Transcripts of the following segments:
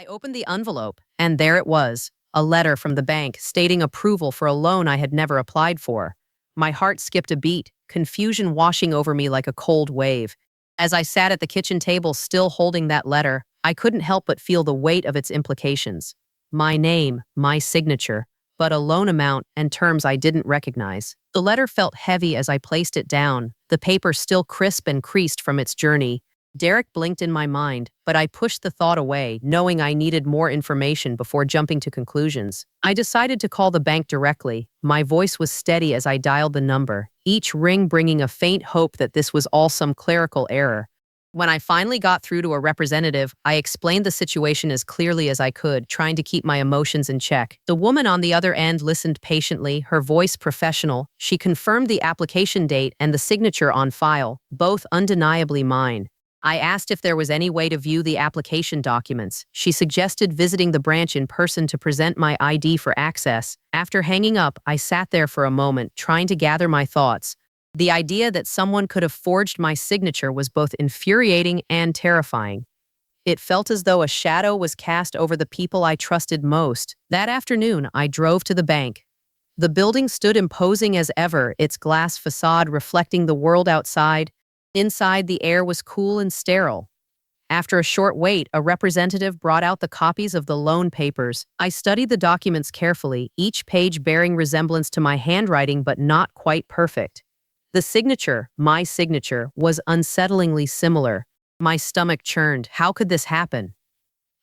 I opened the envelope, and there it was, a letter from the bank stating approval for a loan I had never applied for. My heart skipped a beat, confusion washing over me like a cold wave. As I sat at the kitchen table still holding that letter, I couldn't help but feel the weight of its implications. My name, my signature, but a loan amount and terms I didn't recognize. The letter felt heavy as I placed it down, the paper still crisp and creased from its journey. Derek blinked in my mind, but I pushed the thought away, knowing I needed more information before jumping to conclusions. I decided to call the bank directly. My voice was steady as I dialed the number, each ring bringing a faint hope that this was all some clerical error. When I finally got through to a representative, I explained the situation as clearly as I could, trying to keep my emotions in check. The woman on the other end listened patiently, her voice professional. She confirmed the application date and the signature on file, both undeniably mine. I asked if there was any way to view the application documents. She suggested visiting the branch in person to present my ID for access. After hanging up, I sat there for a moment, trying to gather my thoughts. The idea that someone could have forged my signature was both infuriating and terrifying. It felt as though a shadow was cast over the people I trusted most. That afternoon, I drove to the bank. The building stood imposing as ever, its glass facade reflecting the world outside. Inside, the air was cool and sterile. After a short wait, a representative brought out the copies of the loan papers. I studied the documents carefully, each page bearing resemblance to my handwriting but not quite perfect. The signature, my signature, was unsettlingly similar. My stomach churned. How could this happen?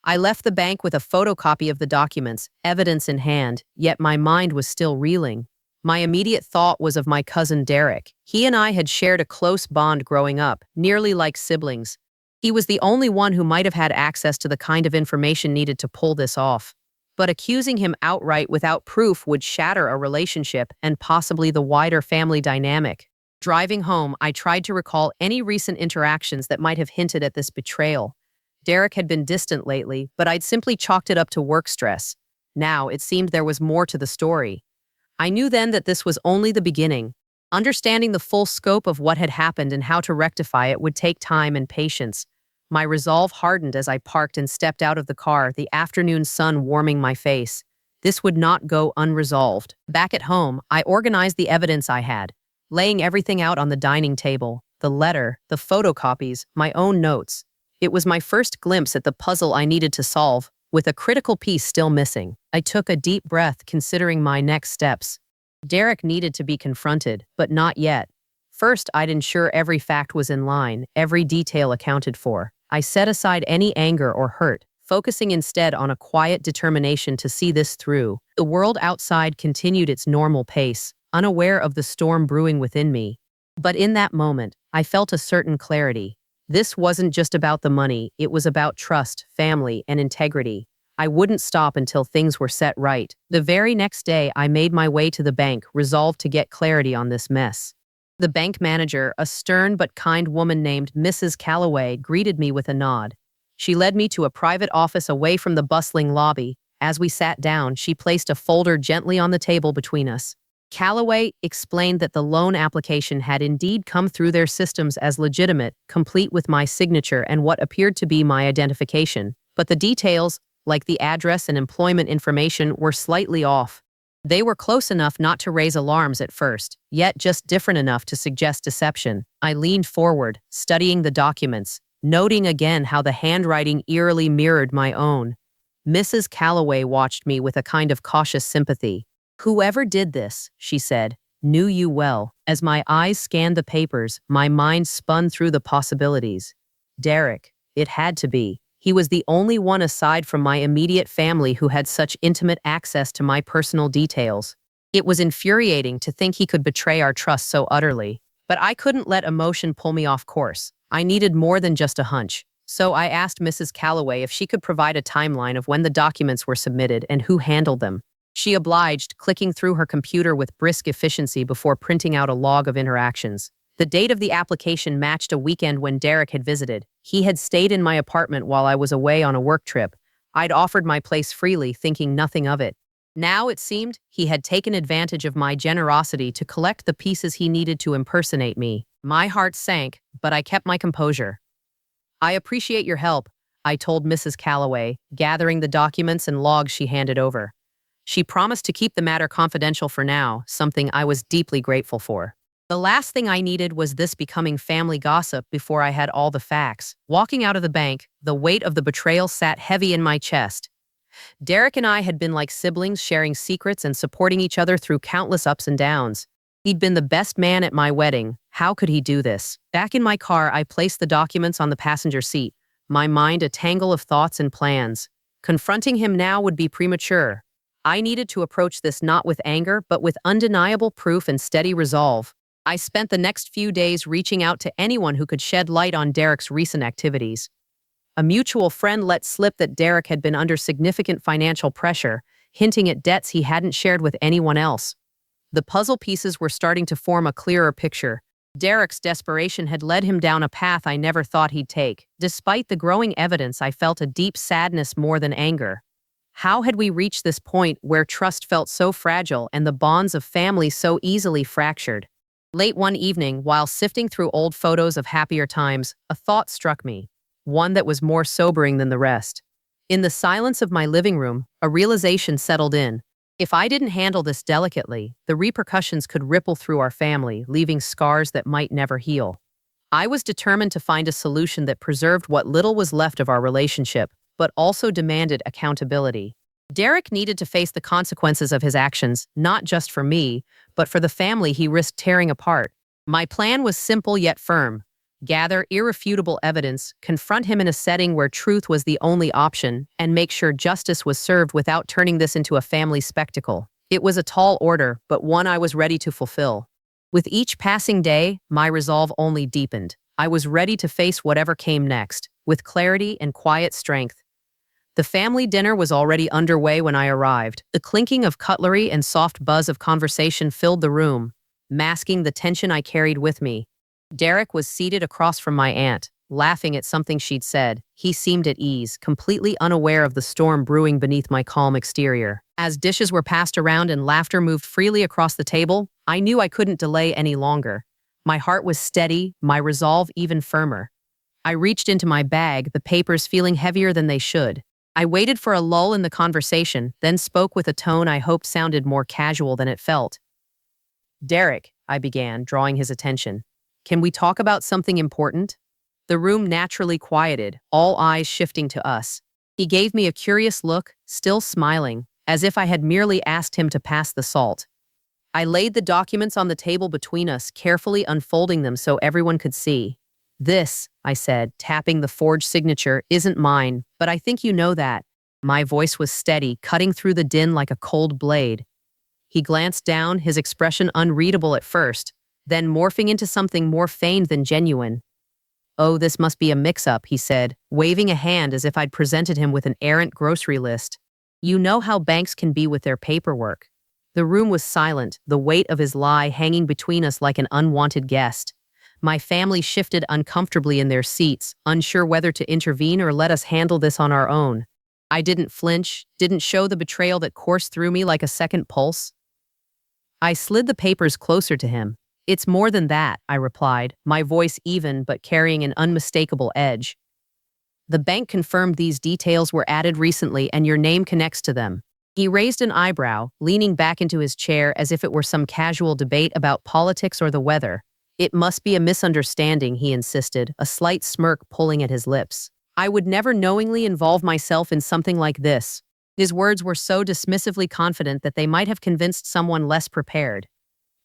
I left the bank with a photocopy of the documents, evidence in hand, yet my mind was still reeling. My immediate thought was of my cousin Derek. He and I had shared a close bond growing up, nearly like siblings. He was the only one who might have had access to the kind of information needed to pull this off. But accusing him outright without proof would shatter a relationship and possibly the wider family dynamic. Driving home, I tried to recall any recent interactions that might have hinted at this betrayal. Derek had been distant lately, but I'd simply chalked it up to work stress. Now, it seemed there was more to the story. I knew then that this was only the beginning. Understanding the full scope of what had happened and how to rectify it would take time and patience. My resolve hardened as I parked and stepped out of the car, the afternoon sun warming my face. This would not go unresolved. Back at home, I organized the evidence I had, laying everything out on the dining table, the letter, the photocopies, my own notes. It was my first glimpse at the puzzle I needed to solve, with a critical piece still missing. I took a deep breath, considering my next steps. Derek needed to be confronted, but not yet. First, I'd ensure every fact was in line, every detail accounted for. I set aside any anger or hurt, focusing instead on a quiet determination to see this through. The world outside continued its normal pace, unaware of the storm brewing within me. But in that moment, I felt a certain clarity. This wasn't just about the money, it was about trust, family, and integrity. I wouldn't stop until things were set right. The very next day, I made my way to the bank, resolved to get clarity on this mess. The bank manager, a stern but kind woman named Mrs. Calloway, greeted me with a nod. She led me to a private office away from the bustling lobby. As we sat down, she placed a folder gently on the table between us. Calloway explained that the loan application had indeed come through their systems as legitimate, complete with my signature and what appeared to be my identification. But the details, like the address and employment information, were slightly off. They were close enough not to raise alarms at first, yet just different enough to suggest deception. I leaned forward, studying the documents, noting again how the handwriting eerily mirrored my own. Mrs. Calloway watched me with a kind of cautious sympathy. "Whoever did this," she said, "knew you well." As my eyes scanned the papers, my mind spun through the possibilities. Derek. It had to be. He was the only one aside from my immediate family who had such intimate access to my personal details. It was infuriating to think he could betray our trust so utterly. But I couldn't let emotion pull me off course. I needed more than just a hunch. So I asked Mrs. Calloway if she could provide a timeline of when the documents were submitted and who handled them. She obliged, clicking through her computer with brisk efficiency before printing out a log of interactions. The date of the application matched a weekend when Derek had visited. He had stayed in my apartment while I was away on a work trip. I'd offered my place freely, thinking nothing of it. Now, it seemed, he had taken advantage of my generosity to collect the pieces he needed to impersonate me. My heart sank, but I kept my composure. "I appreciate your help. I told Mrs. Calloway, gathering the documents and logs she handed over. She promised to keep the matter confidential for now, something I was deeply grateful for. The last thing I needed was this becoming family gossip before I had all the facts. Walking out of the bank, the weight of the betrayal sat heavy in my chest. Derek and I had been like siblings, sharing secrets and supporting each other through countless ups and downs. He'd been the best man at my wedding. How could he do this? Back in my car, I placed the documents on the passenger seat, my mind a tangle of thoughts and plans. Confronting him now would be premature. I needed to approach this not with anger, but with undeniable proof and steady resolve. I spent the next few days reaching out to anyone who could shed light on Derek's recent activities. A mutual friend let slip that Derek had been under significant financial pressure, hinting at debts he hadn't shared with anyone else. The puzzle pieces were starting to form a clearer picture. Derek's desperation had led him down a path I never thought he'd take. Despite the growing evidence, I felt a deep sadness more than anger. How had we reached this point where trust felt so fragile and the bonds of family so easily fractured? Late one evening, while sifting through old photos of happier times, a thought struck me, one that was more sobering than the rest. In the silence of my living room, a realization settled in. If I didn't handle this delicately, the repercussions could ripple through our family, leaving scars that might never heal. I was determined to find a solution that preserved what little was left of our relationship, but also demanded accountability. Derek needed to face the consequences of his actions, not just for me, but for the family he risked tearing apart. My plan was simple yet firm. Gather irrefutable evidence, confront him in a setting where truth was the only option, and make sure justice was served without turning this into a family spectacle. It was a tall order, but one I was ready to fulfill. With each passing day, my resolve only deepened. I was ready to face whatever came next, with clarity and quiet strength. The family dinner was already underway when I arrived. The clinking of cutlery and soft buzz of conversation filled the room, masking the tension I carried with me. Derek was seated across from my aunt, laughing at something she'd said. He seemed at ease, completely unaware of the storm brewing beneath my calm exterior. As dishes were passed around and laughter moved freely across the table, I knew I couldn't delay any longer. My heart was steady, my resolve even firmer. I reached into my bag, the papers feeling heavier than they should. I waited for a lull in the conversation, then spoke with a tone I hoped sounded more casual than it felt. "Derek," I began, drawing his attention. "Can we talk about something important?" The room naturally quieted, all eyes shifting to us. He gave me a curious look, still smiling, as if I had merely asked him to pass the salt. I laid the documents on the table between us, carefully unfolding them so everyone could see. "This," I said, tapping the forged signature, "isn't mine, but I think you know that." My voice was steady, cutting through the din like a cold blade. He glanced down, his expression unreadable at first, then morphing into something more feigned than genuine. "Oh, this must be a mix-up," he said, waving a hand as if I'd presented him with an errant grocery list. "You know how banks can be with their paperwork." The room was silent, the weight of his lie hanging between us like an unwanted guest. My family shifted uncomfortably in their seats, unsure whether to intervene or let us handle this on our own. I didn't flinch, didn't show the betrayal that coursed through me like a second pulse. I slid the papers closer to him. "It's more than that," I replied, my voice even but carrying an unmistakable edge. "The bank confirmed these details were added recently and your name connects to them." He raised an eyebrow, leaning back into his chair as if it were some casual debate about politics or the weather. "It must be a misunderstanding," he insisted, a slight smirk pulling at his lips. "I would never knowingly involve myself in something like this." His words were so dismissively confident that they might have convinced someone less prepared.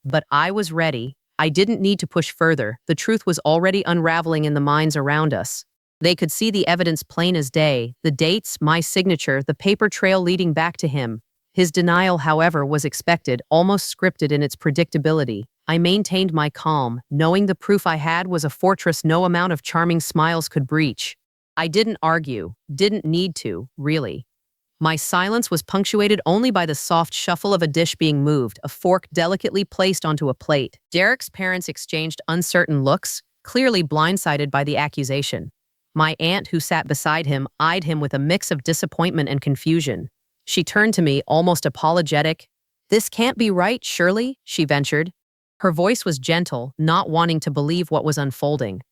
But I was ready. I didn't need to push further. The truth was already unraveling in the minds around us. They could see the evidence plain as day, the dates, my signature, the paper trail leading back to him. His denial, however, was expected, almost scripted in its predictability. I maintained my calm, knowing the proof I had was a fortress no amount of charming smiles could breach. I didn't argue, didn't need to, really. My silence was punctuated only by the soft shuffle of a dish being moved, a fork delicately placed onto a plate. Derek's parents exchanged uncertain looks, clearly blindsided by the accusation. My aunt, who sat beside him, eyed him with a mix of disappointment and confusion. She turned to me, almost apologetic. "This can't be right, surely?" she ventured. Her voice was gentle, not wanting to believe what was unfolding.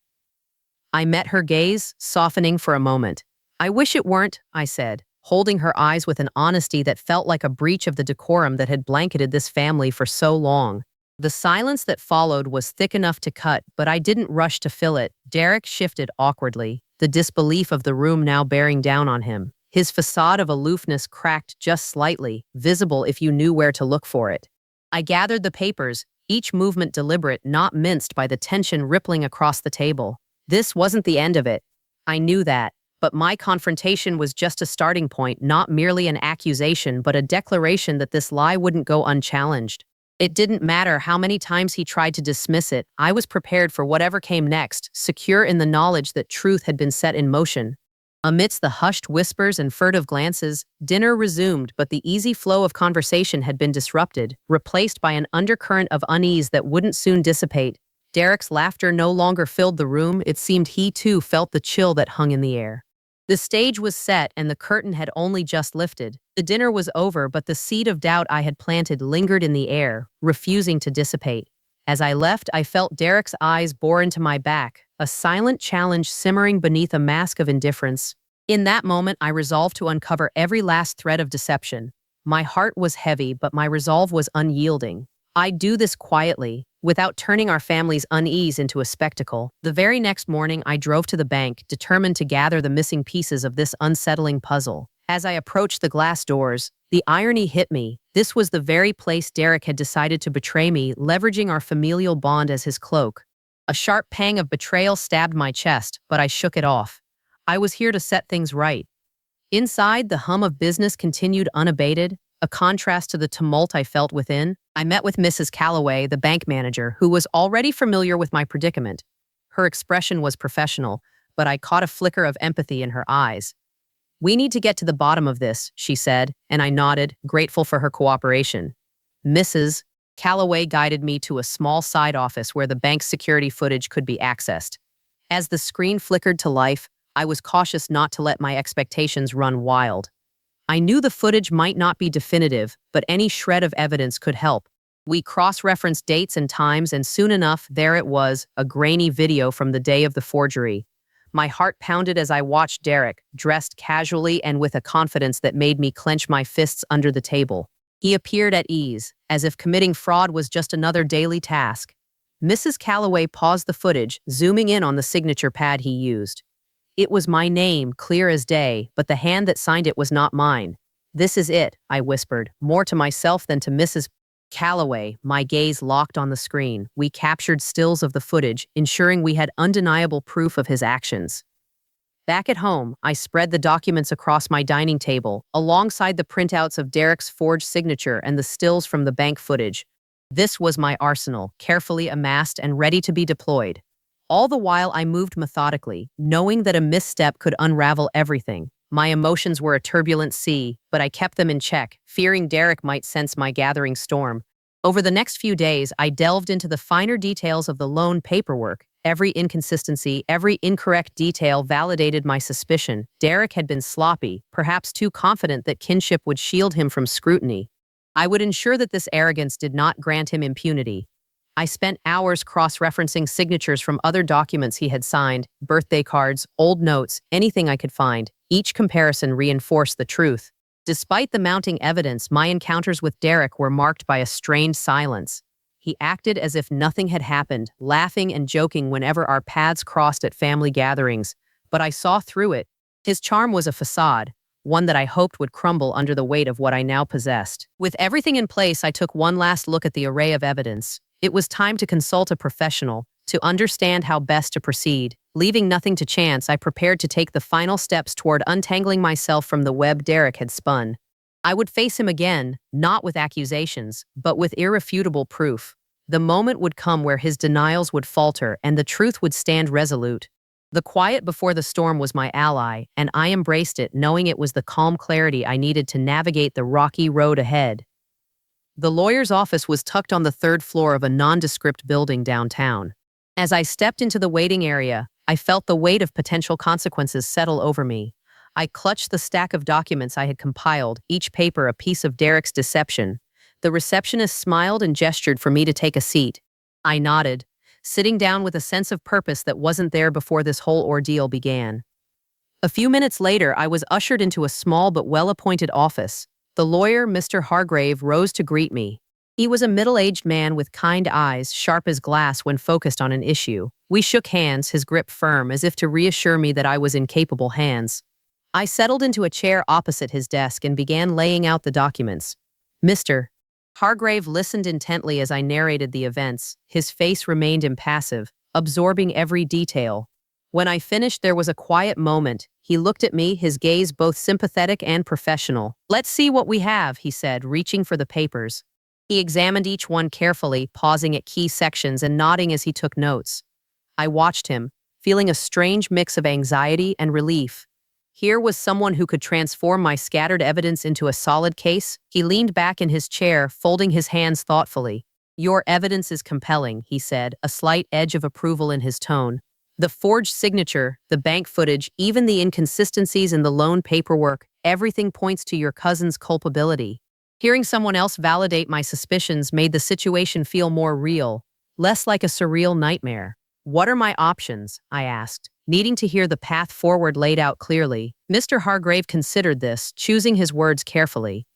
I met her gaze, softening for a moment. I wish it weren't, I said, holding her eyes with an honesty that felt like a breach of the decorum that had blanketed this family for so long. The silence that followed was thick enough to cut, but I didn't rush to fill it. Derek shifted awkwardly, the disbelief of the room now bearing down on him. His facade of aloofness cracked just slightly, visible if you knew where to look for it. I gathered the papers, each movement deliberate, not minced by the tension rippling across the table. This wasn't the end of it. I knew that, but my confrontation was just a starting point, not merely an accusation, but a declaration that this lie wouldn't go unchallenged. It didn't matter how many times he tried to dismiss it, I was prepared for whatever came next, secure in the knowledge that truth had been set in motion. Amidst the hushed whispers and furtive glances, dinner resumed, but the easy flow of conversation had been disrupted, replaced by an undercurrent of unease that wouldn't soon dissipate. Derek's laughter no longer filled the room, it seemed he too felt the chill that hung in the air. The stage was set and the curtain had only just lifted. The dinner was over, but the seed of doubt I had planted lingered in the air, refusing to dissipate. As I left, I felt Derek's eyes bore into my back, a silent challenge simmering beneath a mask of indifference. In that moment, I resolved to uncover every last thread of deception. My heart was heavy, but my resolve was unyielding. I'd do this quietly, without turning our family's unease into a spectacle. The very next morning, I drove to the bank, determined to gather the missing pieces of this unsettling puzzle. As I approached the glass doors, the irony hit me. This was the very place Derek had decided to betray me, leveraging our familial bond as his cloak. A sharp pang of betrayal stabbed my chest, but I shook it off. I was here to set things right. Inside, the hum of business continued unabated, a contrast to the tumult I felt within. I met with Mrs. Calloway, the bank manager, who was already familiar with my predicament. Her expression was professional, but I caught a flicker of empathy in her eyes. "We need to get to the bottom of this," she said, and I nodded, grateful for her cooperation. Mrs. Calloway guided me to a small side office where the bank's security footage could be accessed. As the screen flickered to life, I was cautious not to let my expectations run wild. I knew the footage might not be definitive, but any shred of evidence could help. We cross-referenced dates and times, and soon enough, there it was, a grainy video from the day of the forgery. My heart pounded as I watched Derek, dressed casually and with a confidence that made me clench my fists under the table. He appeared at ease, as if committing fraud was just another daily task. Mrs. Calloway paused the footage, zooming in on the signature pad he used. It was my name, clear as day, but the hand that signed it was not mine. "This is it," I whispered, more to myself than to Mrs. Calloway, my gaze locked on the screen. We captured stills of the footage, ensuring we had undeniable proof of his actions. Back at home, I spread the documents across my dining table, alongside the printouts of Derek's forged signature and the stills from the bank footage. This was my arsenal, carefully amassed and ready to be deployed. All the while I moved methodically, knowing that a misstep could unravel everything. My emotions were a turbulent sea, but I kept them in check, fearing Derek might sense my gathering storm. Over the next few days, I delved into the finer details of the loan paperwork. Every inconsistency, every incorrect detail validated my suspicion. Derek had been sloppy, perhaps too confident that kinship would shield him from scrutiny. I would ensure that this arrogance did not grant him impunity. I spent hours cross-referencing signatures from other documents he had signed, birthday cards, old notes, anything I could find. Each comparison reinforced the truth. Despite the mounting evidence, my encounters with Derek were marked by a strained silence. He acted as if nothing had happened, laughing and joking whenever our paths crossed at family gatherings. But I saw through it. His charm was a facade, one that I hoped would crumble under the weight of what I now possessed. With everything in place, I took one last look at the array of evidence. It was time to consult a professional, to understand how best to proceed. Leaving nothing to chance, I prepared to take the final steps toward untangling myself from the web Derek had spun. I would face him again, not with accusations, but with irrefutable proof. The moment would come where his denials would falter and the truth would stand resolute. The quiet before the storm was my ally, and I embraced it, knowing it was the calm clarity I needed to navigate the rocky road ahead. The lawyer's office was tucked on the third floor of a nondescript building downtown. As I stepped into the waiting area, I felt the weight of potential consequences settle over me. I clutched the stack of documents I had compiled, each paper a piece of Derek's deception. The receptionist smiled and gestured for me to take a seat. I nodded, sitting down with a sense of purpose that wasn't there before this whole ordeal began. A few minutes later, I was ushered into a small but well-appointed office. The lawyer, Mr. Hargrave, rose to greet me. He was a middle-aged man with kind eyes, sharp as glass when focused on an issue. We shook hands, his grip firm, as if to reassure me that I was in capable hands. I settled into a chair opposite his desk and began laying out the documents. Mr. Hargrave listened intently as I narrated the events. His face remained impassive, absorbing every detail. When I finished, there was a quiet moment. He looked at me, his gaze both sympathetic and professional. "Let's see what we have," he said, reaching for the papers. He examined each one carefully, pausing at key sections and nodding as he took notes. I watched him, feeling a strange mix of anxiety and relief. Here was someone who could transform my scattered evidence into a solid case. He leaned back in his chair, folding his hands thoughtfully. "Your evidence is compelling," he said, a slight edge of approval in his tone. "The forged signature, the bank footage, even the inconsistencies in the loan paperwork, everything points to your cousin's culpability." Hearing someone else validate my suspicions made the situation feel more real, less like a surreal nightmare. "What are my options?" I asked, needing to hear the path forward laid out clearly. Mr. Hargrave considered this, choosing his words carefully.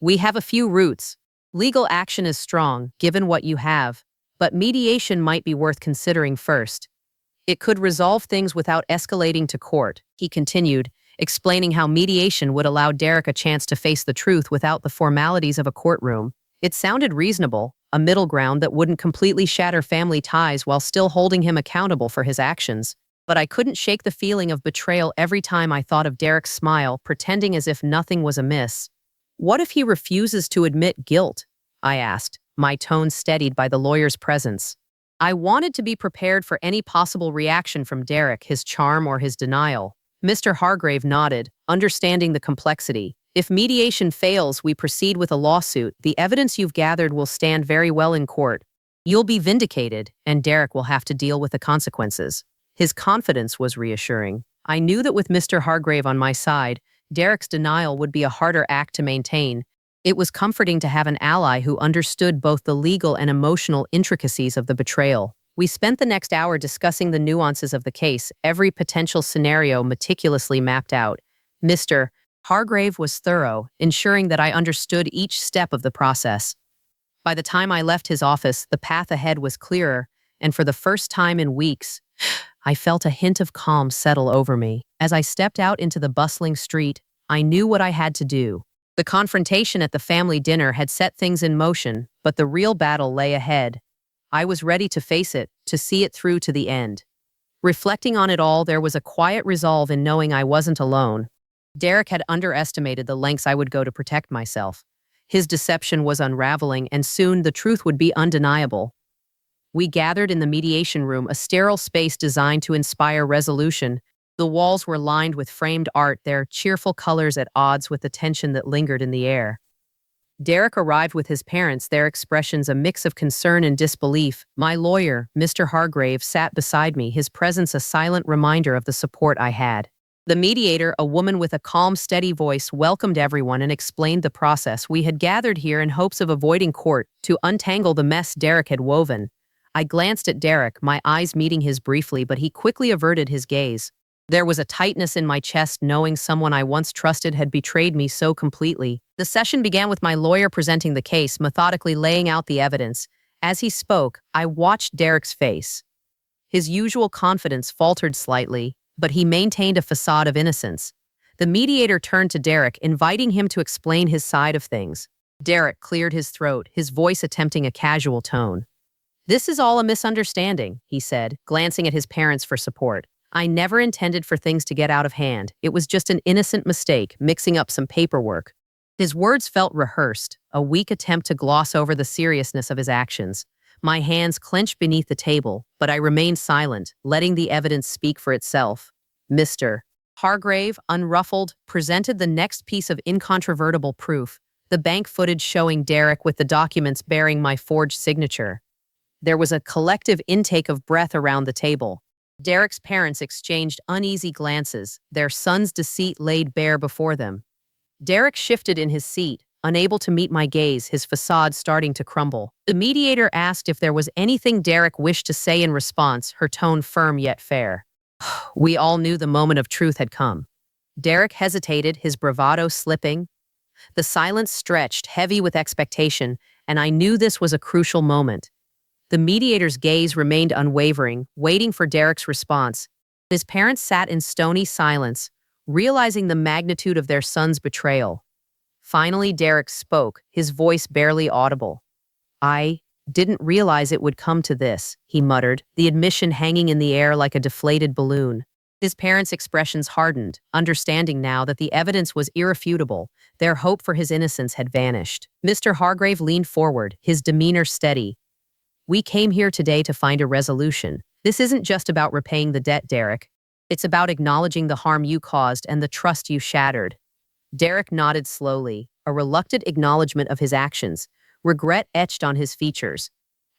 "We have a few routes. Legal action is strong, given what you have, but mediation might be worth considering first. It could resolve things without escalating to court," he continued, explaining how mediation would allow Derek a chance to face the truth without the formalities of a courtroom. It sounded reasonable, a middle ground that wouldn't completely shatter family ties while still holding him accountable for his actions. But I couldn't shake the feeling of betrayal every time I thought of Derek's smile, pretending as if nothing was amiss. "What if he refuses to admit guilt?" I asked, my tone steadied by the lawyer's presence. I wanted to be prepared for any possible reaction from Derek, his charm or his denial. Mr. Hargrave nodded, understanding the complexity. "If mediation fails, we proceed with a lawsuit. The evidence you've gathered will stand very well in court. You'll be vindicated, and Derek will have to deal with the consequences." His confidence was reassuring. I knew that with Mr. Hargrave on my side, Derek's denial would be a harder act to maintain. It was comforting to have an ally who understood both the legal and emotional intricacies of the betrayal. We spent the next hour discussing the nuances of the case, every potential scenario meticulously mapped out. Mr. Hargrave was thorough, ensuring that I understood each step of the process. By the time I left his office, the path ahead was clearer, and for the first time in weeks, I felt a hint of calm settle over me. As I stepped out into the bustling street, I knew what I had to do. The confrontation at the family dinner had set things in motion, but the real battle lay ahead. I was ready to face it, to see it through to the end. Reflecting on it all, there was a quiet resolve in knowing I wasn't alone. Derek had underestimated the lengths I would go to protect myself. His deception was unraveling, and soon the truth would be undeniable. We gathered in the mediation room, a sterile space designed to inspire resolution. The walls were lined with framed art, their cheerful colors at odds with the tension that lingered in the air. Derek arrived with his parents, their expressions a mix of concern and disbelief. My lawyer, Mr. Hargrave, sat beside me, his presence a silent reminder of the support I had. The mediator, a woman with a calm, steady voice, welcomed everyone and explained the process. We had gathered here in hopes of avoiding court, to untangle the mess Derek had woven. I glanced at Derek, my eyes meeting his briefly, but he quickly averted his gaze. There was a tightness in my chest knowing someone I once trusted had betrayed me so completely. The session began with my lawyer presenting the case, methodically laying out the evidence. As he spoke, I watched Derek's face. His usual confidence faltered slightly, but he maintained a facade of innocence. The mediator turned to Derek, inviting him to explain his side of things. Derek cleared his throat, his voice attempting a casual tone. "This is all a misunderstanding," he said, glancing at his parents for support. "I never intended for things to get out of hand. It was just an innocent mistake, mixing up some paperwork." His words felt rehearsed, a weak attempt to gloss over the seriousness of his actions. My hands clenched beneath the table, but I remained silent, letting the evidence speak for itself. Mr. Hargrave, unruffled, presented the next piece of incontrovertible proof, the bank footage showing Derek with the documents bearing my forged signature. There was a collective intake of breath around the table. Derek's parents exchanged uneasy glances, their son's deceit laid bare before them. Derek shifted in his seat, unable to meet my gaze, his facade starting to crumble. The mediator asked if there was anything Derek wished to say in response, her tone firm yet fair. We all knew the moment of truth had come. Derek hesitated, his bravado slipping. The silence stretched, heavy with expectation, and I knew this was a crucial moment. The mediator's gaze remained unwavering, waiting for Derek's response. His parents sat in stony silence, realizing the magnitude of their son's betrayal. Finally, Derek spoke, his voice barely audible. "I didn't realize it would come to this," he muttered, the admission hanging in the air like a deflated balloon. His parents' expressions hardened, understanding now that the evidence was irrefutable. Their hope for his innocence had vanished. Mr. Hargrave leaned forward, his demeanor steady. "We came here today to find a resolution. This isn't just about repaying the debt, Derek. It's about acknowledging the harm you caused and the trust you shattered." Derek nodded slowly, a reluctant acknowledgement of his actions, regret etched on his features.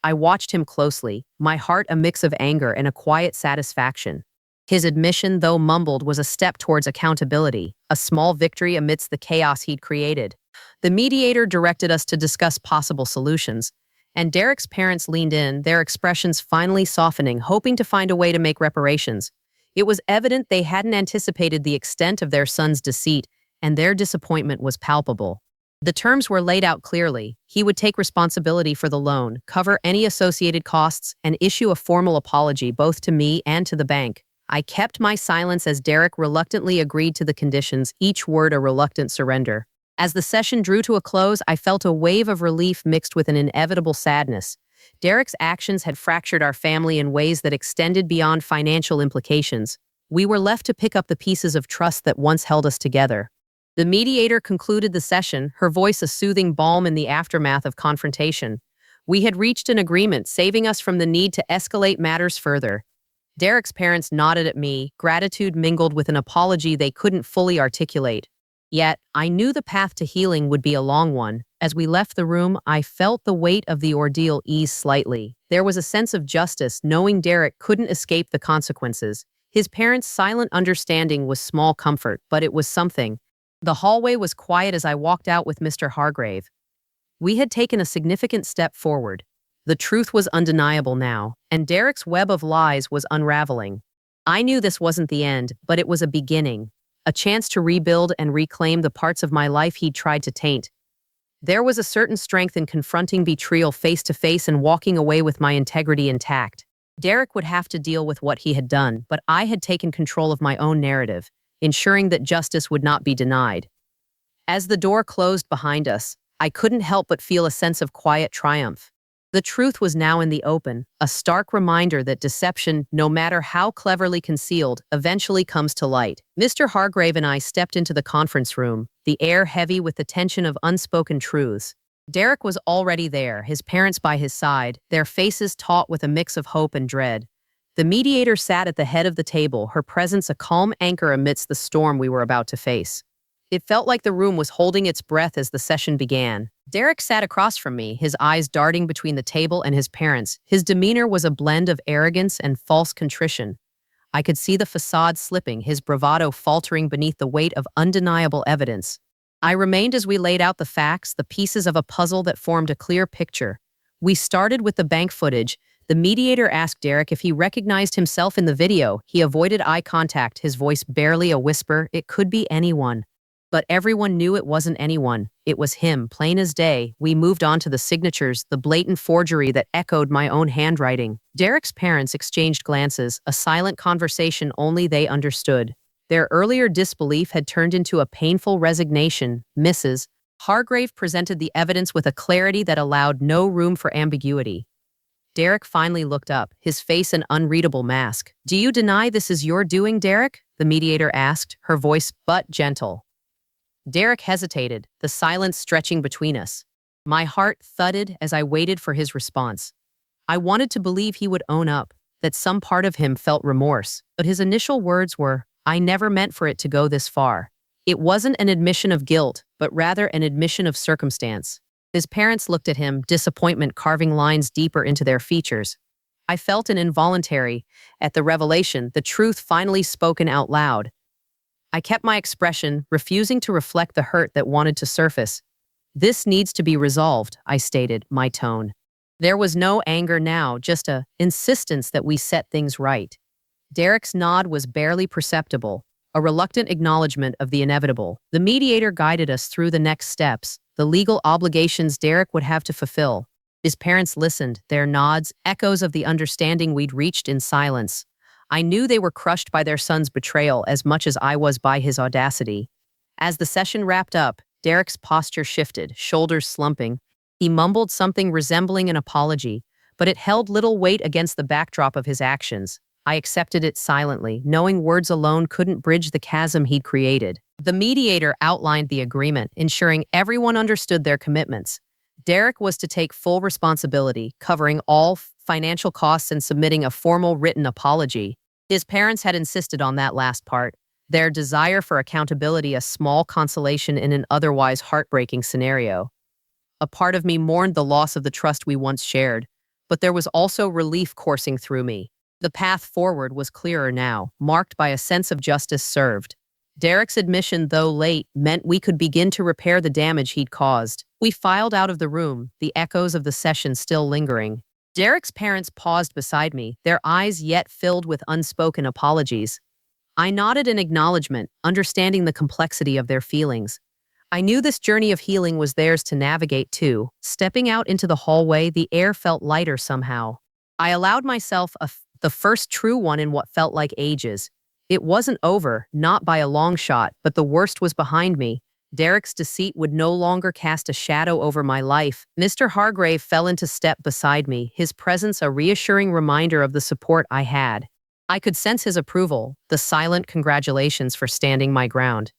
I watched him closely, my heart a mix of anger and a quiet satisfaction. His admission, though mumbled, was a step towards accountability, a small victory amidst the chaos he'd created. The mediator directed us to discuss possible solutions, and Derek's parents leaned in, their expressions finally softening, hoping to find a way to make reparations. It was evident they hadn't anticipated the extent of their son's deceit, and their disappointment was palpable. The terms were laid out clearly. He would take responsibility for the loan, cover any associated costs, and issue a formal apology both to me and to the bank. I kept my silence as Derek reluctantly agreed to the conditions, each word a reluctant surrender. As the session drew to a close, I felt a wave of relief mixed with an inevitable sadness. Derek's actions had fractured our family in ways that extended beyond financial implications. We were left to pick up the pieces of trust that once held us together. The mediator concluded the session, her voice a soothing balm in the aftermath of confrontation. We had reached an agreement, saving us from the need to escalate matters further. Derek's parents nodded at me, gratitude mingled with an apology they couldn't fully articulate. Yet, I knew the path to healing would be a long one. As we left the room, I felt the weight of the ordeal ease slightly. There was a sense of justice, knowing Derek couldn't escape the consequences. His parents' silent understanding was small comfort, but it was something. The hallway was quiet as I walked out with Mr. Hargrave. We had taken a significant step forward. The truth was undeniable now, and Derek's web of lies was unraveling. I knew this wasn't the end, but it was a beginning, a chance to rebuild and reclaim the parts of my life he'd tried to taint. There was a certain strength in confronting betrayal face to face and walking away with my integrity intact. Derek would have to deal with what he had done, but I had taken control of my own narrative, ensuring that justice would not be denied. As the door closed behind us, I couldn't help but feel a sense of quiet triumph. The truth was now in the open, a stark reminder that deception, no matter how cleverly concealed, eventually comes to light. Mr. Hargrave and I stepped into the conference room, the air heavy with the tension of unspoken truths. Derek was already there, his parents by his side, their faces taut with a mix of hope and dread. The mediator sat at the head of the table, her presence a calm anchor amidst the storm we were about to face. It felt like the room was holding its breath as the session began. Derek sat across from me, his eyes darting between the table and his parents. His demeanor was a blend of arrogance and false contrition. I could see the facade slipping, his bravado faltering beneath the weight of undeniable evidence. I remained as we laid out the facts, the pieces of a puzzle that formed a clear picture. We started with the bank footage. The mediator asked Derek if he recognized himself in the video. He avoided eye contact, his voice barely a whisper. It could be anyone. But everyone knew it wasn't anyone. It was him, plain as day. We moved on to the signatures, the blatant forgery that echoed my own handwriting. Derek's parents exchanged glances, a silent conversation only they understood. Their earlier disbelief had turned into a painful resignation. Mrs. Hargrave presented the evidence with a clarity that allowed no room for ambiguity. Derek finally looked up, his face an unreadable mask. "Do you deny this is your doing, Derek?" the mediator asked, her voice but gentle. Derek hesitated, the silence stretching between us. My heart thudded as I waited for his response. I wanted to believe he would own up, that some part of him felt remorse, but his initial words were, "I never meant for it to go this far." It wasn't an admission of guilt, but rather an admission of circumstance. His parents looked at him, disappointment carving lines deeper into their features. I felt an involuntary, at the revelation, the truth finally spoken out loud. I kept my expression, refusing to reflect the hurt that wanted to surface. "This needs to be resolved," I stated, my tone. There was no anger now, just a insistence that we set things right. Derek's nod was barely perceptible, a reluctant acknowledgement of the inevitable. The mediator guided us through the next steps, the legal obligations Derek would have to fulfill. His parents listened, their nods, echoes of the understanding we'd reached in silence. I knew they were crushed by their son's betrayal as much as I was by his audacity. As the session wrapped up, Derek's posture shifted, shoulders slumping. He mumbled something resembling an apology, but it held little weight against the backdrop of his actions. I accepted it silently, knowing words alone couldn't bridge the chasm he'd created. The mediator outlined the agreement, ensuring everyone understood their commitments. Derek was to take full responsibility, covering all financial costs and submitting a formal written apology. His parents had insisted on that last part, their desire for accountability a small consolation in an otherwise heartbreaking scenario. A part of me mourned the loss of the trust we once shared, but there was also relief coursing through me. The path forward was clearer now, marked by a sense of justice served. Derek's admission, though late, meant we could begin to repair the damage he'd caused. We filed out of the room, the echoes of the session still lingering. Derek's parents paused beside me, their eyes yet filled with unspoken apologies. I nodded in acknowledgement, understanding the complexity of their feelings. I knew this journey of healing was theirs to navigate too. Stepping out into the hallway, the air felt lighter somehow. I allowed myself the first true one in what felt like ages. It wasn't over, not by a long shot, but the worst was behind me. Derek's deceit would no longer cast a shadow over my life. Mr. Hargrave fell into step beside me, his presence a reassuring reminder of the support I had. I could sense his approval, the silent congratulations for standing my ground.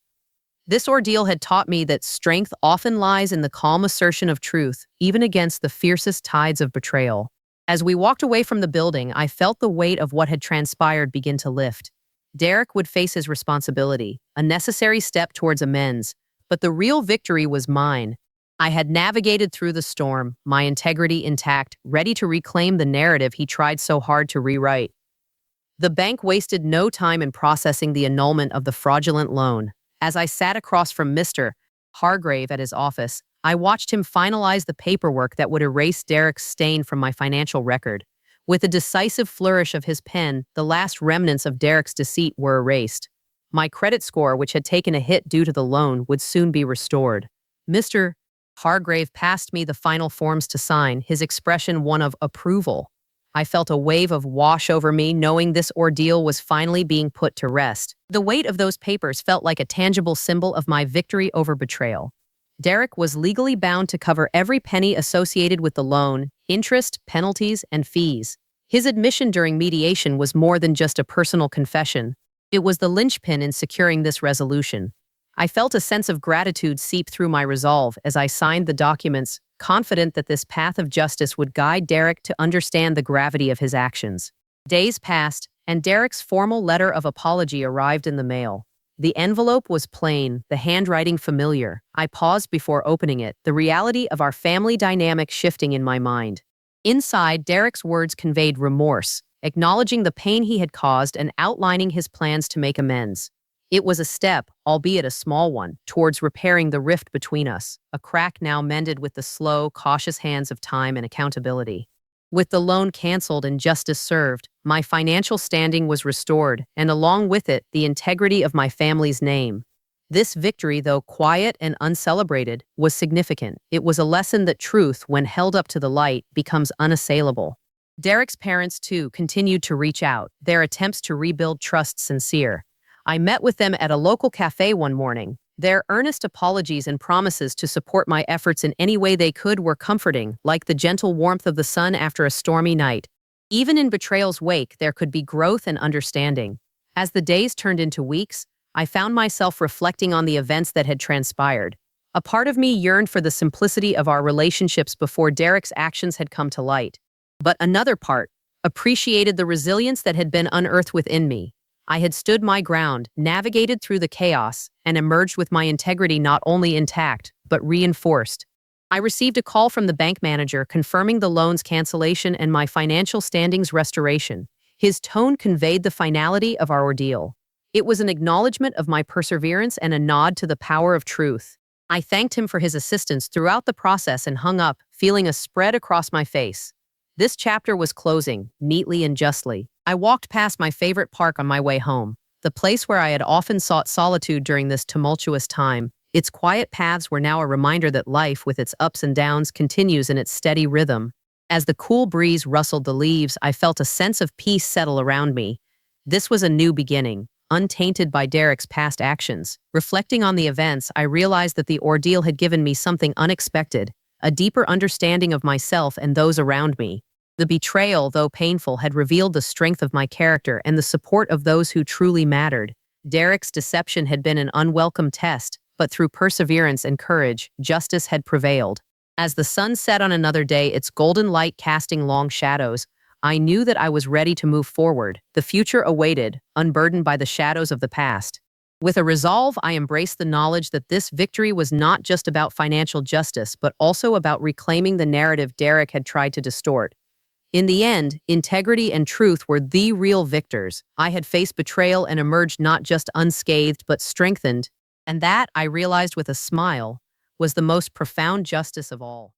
This ordeal had taught me that strength often lies in the calm assertion of truth, even against the fiercest tides of betrayal. As we walked away from the building, I felt the weight of what had transpired begin to lift. Derek would face his responsibility, a necessary step towards amends, but the real victory was mine. I had navigated through the storm, my integrity intact, ready to reclaim the narrative he tried so hard to rewrite. The bank wasted no time in processing the annulment of the fraudulent loan. As I sat across from Mr. Hargrave at his office, I watched him finalize the paperwork that would erase Derek's stain from my financial record. With a decisive flourish of his pen, the last remnants of Derek's deceit were erased. My credit score, which had taken a hit due to the loan, would soon be restored. Mr. Hargrave passed me the final forms to sign, his expression one of approval. I felt a wave of wash over me, knowing this ordeal was finally being put to rest. The weight of those papers felt like a tangible symbol of my victory over betrayal. Derek was legally bound to cover every penny associated with the loan, interest, penalties, and fees. His admission during mediation was more than just a personal confession. It was the linchpin in securing this resolution. I felt a sense of gratitude seep through my resolve as I signed the documents, confident that this path of justice would guide Derek to understand the gravity of his actions. Days passed, and Derek's formal letter of apology arrived in the mail. The envelope was plain, the handwriting familiar. I paused before opening it, the reality of our family dynamic shifting in my mind. Inside, Derek's words conveyed remorse, acknowledging the pain he had caused and outlining his plans to make amends. It was a step, albeit a small one, towards repairing the rift between us, a crack now mended with the slow, cautious hands of time and accountability. With the loan canceled and justice served, my financial standing was restored, and along with it, the integrity of my family's name. This victory, though quiet and uncelebrated, was significant. It was a lesson that truth, when held up to the light, becomes unassailable. Derek's parents, too, continued to reach out, their attempts to rebuild trust sincere. I met with them at a local cafe one morning. Their earnest apologies and promises to support my efforts in any way they could were comforting, like the gentle warmth of the sun after a stormy night. Even in betrayal's wake, there could be growth and understanding. As the days turned into weeks, I found myself reflecting on the events that had transpired. A part of me yearned for the simplicity of our relationships before Derek's actions had come to light. But another part appreciated the resilience that had been unearthed within me. I had stood my ground, navigated through the chaos, and emerged with my integrity not only intact, but reinforced. I received a call from the bank manager confirming the loan's cancellation and my financial standing's restoration. His tone conveyed the finality of our ordeal. It was an acknowledgement of my perseverance and a nod to the power of truth. I thanked him for his assistance throughout the process and hung up, feeling a spread across my face. This chapter was closing, neatly and justly. I walked past my favorite park on my way home. the place where I had often sought solitude during this tumultuous time. Its quiet paths were now a reminder that life, with its ups and downs, continues in its steady rhythm. As the cool breeze rustled the leaves, I felt a sense of peace settle around me. This was a new beginning, untainted by Derek's past actions. Reflecting on the events, I realized that the ordeal had given me something unexpected, a deeper understanding of myself and those around me. The betrayal, though painful, had revealed the strength of my character and the support of those who truly mattered. Derek's deception had been an unwelcome test, but through perseverance and courage, justice had prevailed. As the sun set on another day, its golden light casting long shadows, I knew that I was ready to move forward. The future awaited, unburdened by the shadows of the past. With a resolve, I embraced the knowledge that this victory was not just about financial justice, but also about reclaiming the narrative Derek had tried to distort. In the end, integrity and truth were the real victors. I had faced betrayal and emerged not just unscathed, but strengthened. And that, I realized with a smile, was the most profound justice of all.